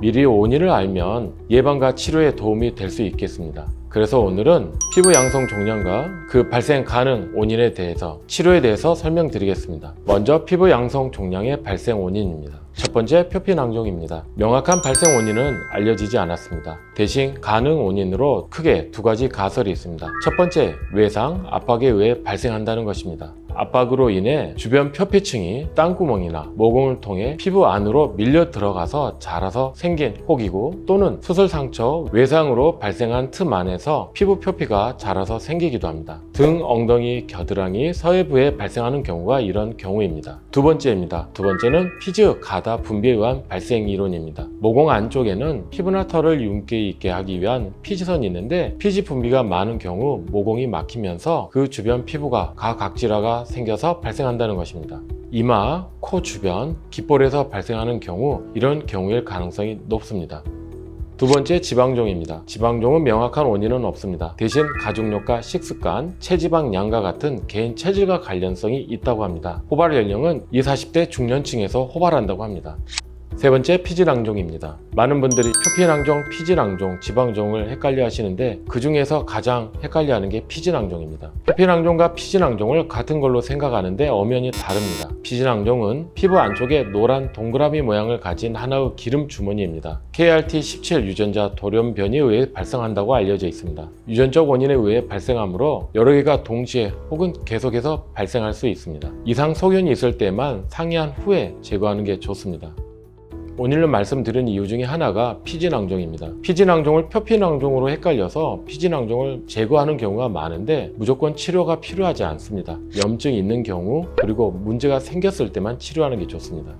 미리 원인을 알면 예방과 치료에 도움이 될 수 있겠습니다. 그래서 오늘은 피부 양성 종양과 그 발생 가능 원인에 대해서 치료에 대해서 설명드리겠습니다. 먼저 피부 양성 종양의 발생 원인입니다. 첫 번째, 표피낭종입니다. 명확한 발생 원인은 알려지지 않았습니다. 대신 가능 원인으로 크게 두 가지 가설이 있습니다. 첫 번째, 외상, 압박에 의해 발생한다는 것입니다. 압박으로 인해 주변 표피층이 땀구멍이나 모공을 통해 피부 안으로 밀려 들어가서 자라서 생긴 혹이고, 또는 수술 상처, 외상으로 발생한 틈 안에서 피부 표피가 자라서 생기기도 합니다. 등, 엉덩이, 겨드랑이, 서해부에 발생하는 경우가 이런 경우입니다. 두 번째입니다. 두 번째는 피지 가다 분비에 의한 발생 이론입니다. 모공 안쪽에는 피부나 털을 윤기 있게 하기 위한 피지선이 있는데, 피지 분비가 많은 경우 모공이 막히면서 그 주변 피부가 가각질화가 생겨서 발생한다는 것입니다. 이마, 코 주변, 귓볼에서 발생하는 경우, 이런 경우일 가능성이 높습니다. 두 번째, 지방종입니다. 지방종은 명확한 원인은 없습니다. 대신 가족력과 식습관, 체지방량과 같은 개인 체질과 관련성이 있다고 합니다. 호발 연령은 20, 40대 중년층에서 호발한다고 합니다. 세 번째, 피지낭종입니다. 많은 분들이 표피낭종, 피지낭종, 지방종을 헷갈려 하시는데, 그 중에서 가장 헷갈려 하는 게 피지낭종입니다. 표피낭종과 피지낭종을 같은 걸로 생각하는데 엄연히 다릅니다. 피지낭종은 피부 안쪽에 노란 동그라미 모양을 가진 하나의 기름 주머니입니다. KRT17 유전자 돌연변이에 의해 발생한다고 알려져 있습니다. 유전적 원인에 의해 발생하므로 여러 개가 동시에 혹은 계속해서 발생할 수 있습니다. 이상 소견이 있을 때만 상의한 후에 제거하는 게 좋습니다. 오늘 말씀드린 이유 중에 하나가 피지낭종입니다. 피지낭종을 표피낭종으로 헷갈려서 피지낭종을 제거하는 경우가 많은데, 무조건 치료가 필요하지 않습니다. 염증이 있는 경우, 그리고 문제가 생겼을 때만 치료하는 게 좋습니다.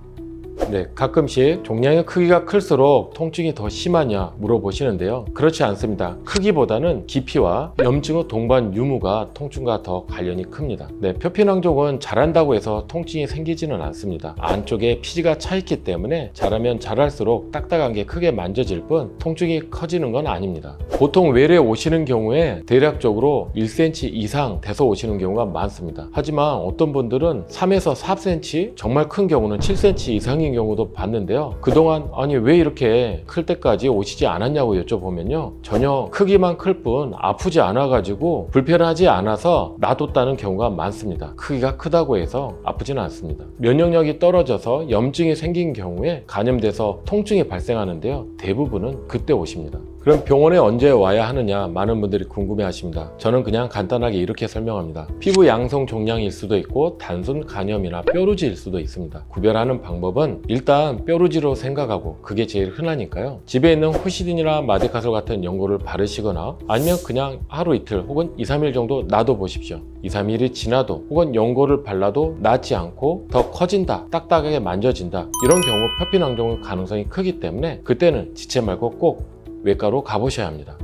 네, 가끔씩 종양의 크기가 클수록 통증이 더 심하냐 물어보시는데요. 그렇지 않습니다. 크기보다는 깊이와 염증의 동반 유무가 통증과 더 관련이 큽니다. 네, 표피낭종은 자란다고 해서 통증이 생기지는 않습니다. 안쪽에 피지가 차 있기 때문에 자라면 자랄수록 딱딱한 게 크게 만져질 뿐 통증이 커지는 건 아닙니다. 보통 외래에 오시는 경우에 대략적으로 1cm 이상 돼서 오시는 경우가 많습니다. 하지만 어떤 분들은 3에서 4cm, 정말 큰 경우는 7cm 이상인 경우도 봤는데요. 그동안 아니 왜 이렇게 클 때까지 오시지 않았냐고 여쭤보면요, 전혀 크기만 클 뿐 아프지 않아 가지고 불편하지 않아서 놔뒀다는 경우가 많습니다. 크기가 크다고 해서 아프지는 않습니다. 면역력이 떨어져서 염증이 생긴 경우에 감염돼서 통증이 발생하는데요, 대부분은 그때 오십니다. 그럼 병원에 언제 와야 하느냐 많은 분들이 궁금해 하십니다. 저는 그냥 간단하게 이렇게 설명합니다. 피부 양성 종양일 수도 있고 단순 간염이나 뾰루지일 수도 있습니다. 구별하는 방법은 일단 뾰루지로 생각하고, 그게 제일 흔하니까요, 집에 있는 후시딘이나 마데카솔 같은 연고를 바르시거나, 아니면 그냥 하루 이틀 혹은 2, 3일 정도 놔둬 보십시오. 2, 3일이 지나도 혹은 연고를 발라도 낫지 않고 더 커진다, 딱딱하게 만져진다, 이런 경우 표피낭종의 가능성이 크기 때문에 그때는 지체 말고 꼭 외과로 가보셔야 합니다.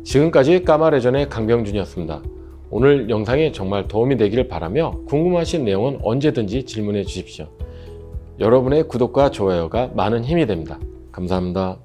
지금까지 까마레전의 강병준이었습니다. 오늘 영상이 정말 도움이 되기를 바라며, 궁금하신 내용은 언제든지 질문해 주십시오. 여러분의 구독과 좋아요가 많은 힘이 됩니다. 감사합니다.